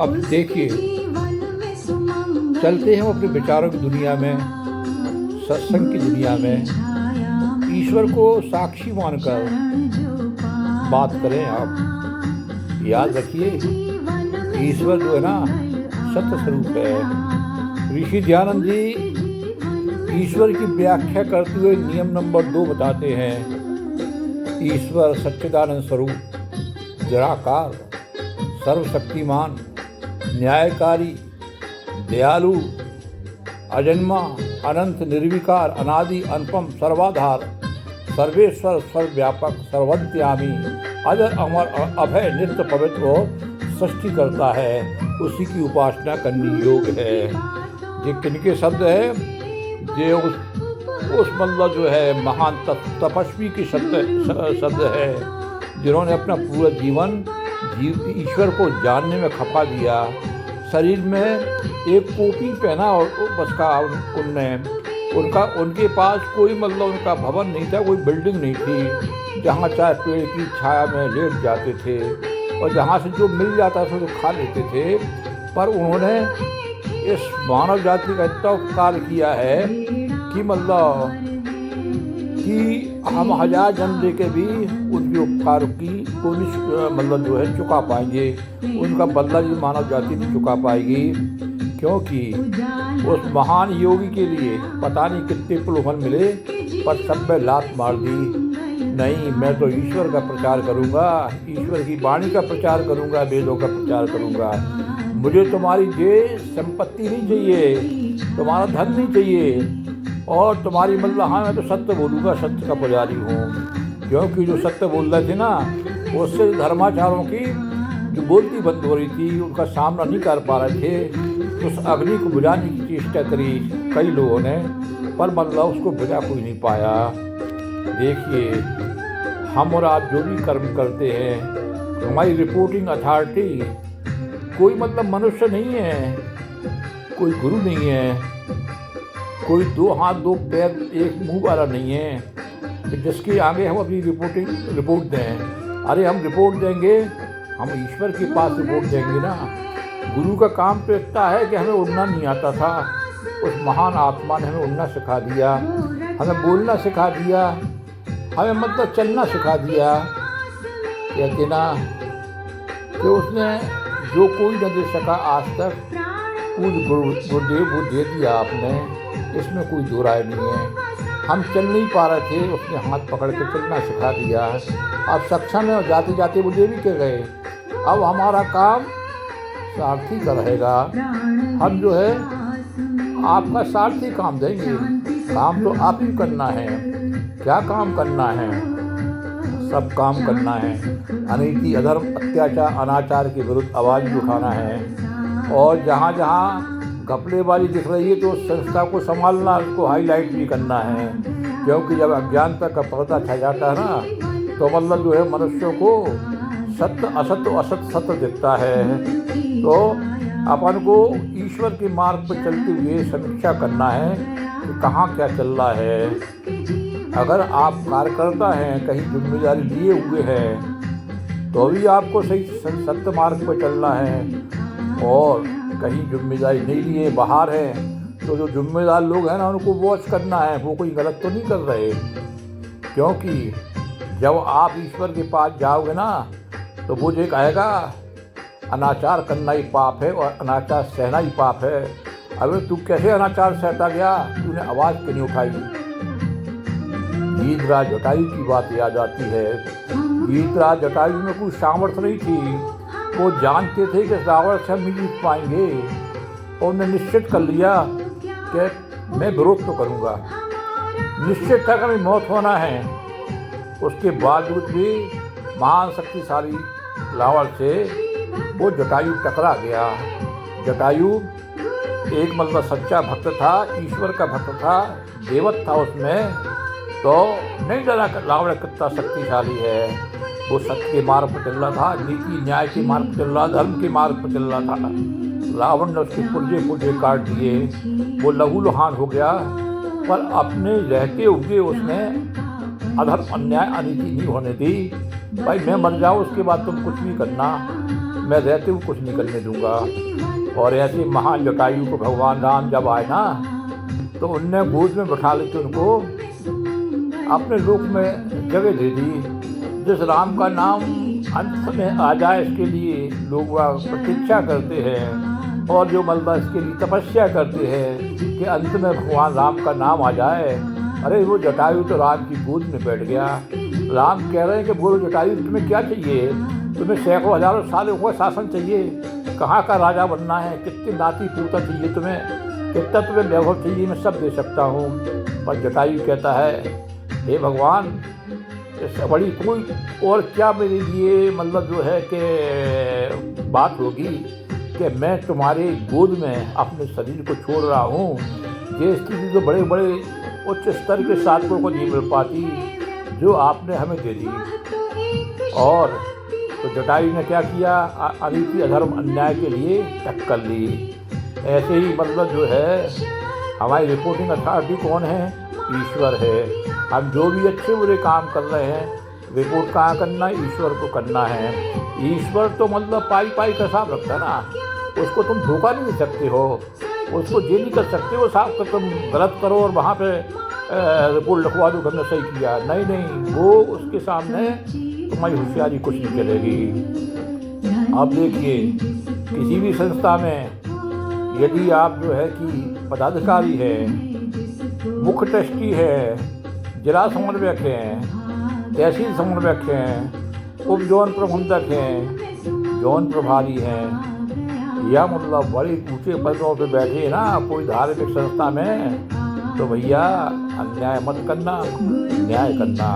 अब देखिए, चलते हैं अपने विचारों की दुनिया में, सत्संग की दुनिया में, ईश्वर को साक्षी मानकर बात करें। आप याद रखिए, ईश्वर जो है ना सत्य स्वरूप है। ऋषि दयानंद जी ईश्वर की व्याख्या करते हुए नियम नंबर 2 बताते हैं। ईश्वर सच्चिदानंद स्वरूप, निराकार, सर्वशक्तिमान, न्यायकारी, दयालु, अजन्मा, अनंत, निर्विकार, अनादि, अनुपम, सर्वाधार, सर्वेश्वर, सर्वव्यापक, सर्वंत्यामी, अजर, अमर, अभय, नित्य, पवित्र और सृष्टि करता है। उसी की उपासना करनी योग है। ये किनके शब्द है? ये उस मतलब जो है महान तपस्वी की शब्द है, जिन्होंने अपना पूरा जीवन ईश्वर को जानने में खपा दिया। शरीर में एक कॉपी पहना और बस का उनके पास कोई मतलब उनका भवन नहीं था, कोई बिल्डिंग नहीं थी। जहाँ चाहे पेड़ की छाया में लेट जाते थे और जहाँ से जो मिल जाता था तो खा लेते थे। पर उन्होंने इस मानव जाति का इतना उपकार किया है कि मतलब कि हम 1000 जन्म लेके भी उनके उपकार की को नहीं मतलब जो है चुका पाएंगे। उनका बदला भी मानव जाति नहीं चुका पाएगी, क्योंकि उस महान योगी के लिए पता नहीं कितने प्रलोभन मिले, पर सब में लात मार दी। नहीं, मैं तो ईश्वर का प्रचार करूंगा, ईश्वर की वाणी का प्रचार करूंगा, वेदों का प्रचार करूंगा। मुझे तुम्हारी ये संपत्ति नहीं चाहिए, तुम्हारा धन नहीं चाहिए, और तुम्हारी मतलब हाँ मैं तो सत्य बोलूँगा, सत्य का पुजारी हूँ। क्योंकि जो सत्य बोल रहे थे ना, उससे धर्माचारों की जो बोलती बंद हो रही थी, उनका सामना नहीं कर पा रहे थे। उस अग्नि को बुझाने की चेष्टा करी कई लोगों ने, पर मतलब उसको बुझा कोई नहीं पाया। देखिए, हम और आप जो भी कर्म करते हैं, हमारी रिपोर्टिंग अथॉरिटी कोई मतलब मनुष्य नहीं है, कोई गुरु नहीं है, कोई 2 हाथ 2 पैर 1 मुंह वाला नहीं है जिसके आगे हम अपनी रिपोर्ट दें। अरे हम रिपोर्ट देंगे, हम ईश्वर के पास रिपोर्ट देंगे ना। गुरु का काम तो इतना है कि हमें उड़ना नहीं आता था, उस महान आत्मा ने हमें उड़ना सिखा दिया, हमें बोलना सिखा दिया, हमें मतलब चलना सिखा दिया। कहते ना कि उसने जो कोई न दे सका आज तक, पूज गुरुदेव वो दे दिया आपने, इसमें कोई दो राय नहीं है। हम चल नहीं पा रहे थे, उसने हाथ पकड़ के चलना सिखा दिया। अब सक्षम है और जाते जाते वो दे भी के गए। अब हमारा काम सारथी का रहेगा। हम जो है आपका सारथी काम देंगे। काम तो आप ही करना है। क्या काम करना है? सब काम करना है। अनीति, अधर्म, अत्याचार, अनाचार के विरुद्ध आवाज़ भी उठाना है। और जहाँ जहाँ घपलेबाजी दिख रही है तो उस संस्था को संभालना, उसको हाईलाइट भी करना है। क्योंकि जब अज्ञानता का पर्दा छा जाता है ना, तो मतलब जो है मनुष्यों को सत्य असत्य, असत्य सत्य दिखता है। तो अपन को ईश्वर के मार्ग पर चलते हुए समीक्षा करना है कि कहाँ क्या चल रहा है। अगर आप कार्यकर्ता हैं, कहीं जिम्मेदारी लिए हुए हैं, तो भी आपको सही सत्य मार्ग पर चलना है। और कहीं जिम्मेदारी नहीं लिए बाहर हैं, तो जो जिम्मेदार लोग हैं ना, उनको वॉच करना है, वो कोई गलत तो नहीं कर रहे। क्योंकि जब आप ईश्वर के पास जाओगे ना, तो वो जो कहेगा अनाचार करना ही पाप है और अनाचार सहना ही पाप है। अबे तू कैसे अनाचार सहता गया? तूने आवाज़ क्यों नहीं उठाई? गीतराज जटायु की बात याद आती है। गीतराज जटायु में कोई सामर्थ्य नहीं थी। वो जानते थे कि रावण से हम नहीं जीत पाएंगे, और उन्होंने निश्चित कर लिया कि मैं विरोध तो करूँगा। निश्चित था कि हमें मौत होना है। उसके बावजूद भी महान शक्तिशाली रावण से वो जटायु टकरा गया। जटायु एक मतलब सच्चा भक्त था, ईश्वर का भक्त था, देवत था उसमें, तो नहीं डरा रावण कितना शक्तिशाली है। वो सत्य के मार्ग पर चल रहा था, नीति न्याय के मार्ग पर चल रहा, धर्म के मार्ग पर चल रहा था। रावण ने उसके पुर्जे काट दिए, वो लहूलुहान हो गया। पर अपने रहते हुए उसने अधर्म, अन्याय, अनीति नहीं होने दी। भाई मैं मर जाऊँ उसके बाद तुम कुछ भी करना, मैं रहते हुए कुछ नहीं करने दूंगा। और ऐसे महान जटायु को भगवान राम जब आए ना, तो उनने गोद में बैठा लेके उनको अपने लोक में जगह दे दी। जिस राम का नाम अंत में आ जाए, इसके लिए लोग वह प्रतीक्षा करते हैं, और जो मतलब इसके लिए तपस्या करते हैं कि अंत में भगवान राम का नाम आ जाए। अरे वो जटायु तो राम की गोद में बैठ गया। राम कह रहे हैं कि बोलो जटायु, तुम्हें क्या चाहिए? तुम्हें सैकड़ों हजारों सालों का शासन चाहिए? कहाँ का राजा बनना है? कितनी नाती पूता चाहिए तुम्हें? कितना तुम्हें वैभव चाहिए? मैं सब दे सकता हूँ। पर जटायु कहता है, हे भगवान, इससे बड़ी कोई और क्या मेरे लिए मतलब जो है कि बात होगी कि मैं तुम्हारे गोद में अपने शरीर को छोड़ रहा हूँ। ये स्थिति तो बड़े बड़े उच्च स्तर के साधकों को नहीं मिल पाती, जो आपने हमें दे दी। और तो जटायु ने क्या किया? अनीति अधर्म अन्याय के लिए टक्कर ली। ऐसे ही मतलब जो है हमारी रिपोर्टिंग अथॉरिटी कौन है? ईश्वर है। हम जो भी अच्छे बुरे काम कर रहे हैं, रिपोर्ट कहाँ करना है? ईश्वर को करना है। ईश्वर तो मतलब पाई पाई का हिसाब रखता है ना, उसको तुम धोखा नहीं दे सकते हो, उसको ये नहीं कर सकते हो साहब कि तुम गलत करो और वहाँ पे रिपोर्ट लिखवा दो हमने सही किया। नहीं नहीं, वो उसके सामने तुम्हारी होशियारी कुछ नहीं चलेगी। आप देखिए, किसी भी संस्था में यदि आप जो है कि पदाधिकारी है, मुख्य ट्रस्टी है, जिला समन्वयक हैं, तहसील समन्वयक हैं, उप जोन प्रबंधक हैं, जोन प्रभारी हैं, या मतलब बड़े ऊंचे पदों पे बैठे ना कोई धार्मिक संस्था में, तो भैया अन्याय मत करना, न्याय करना।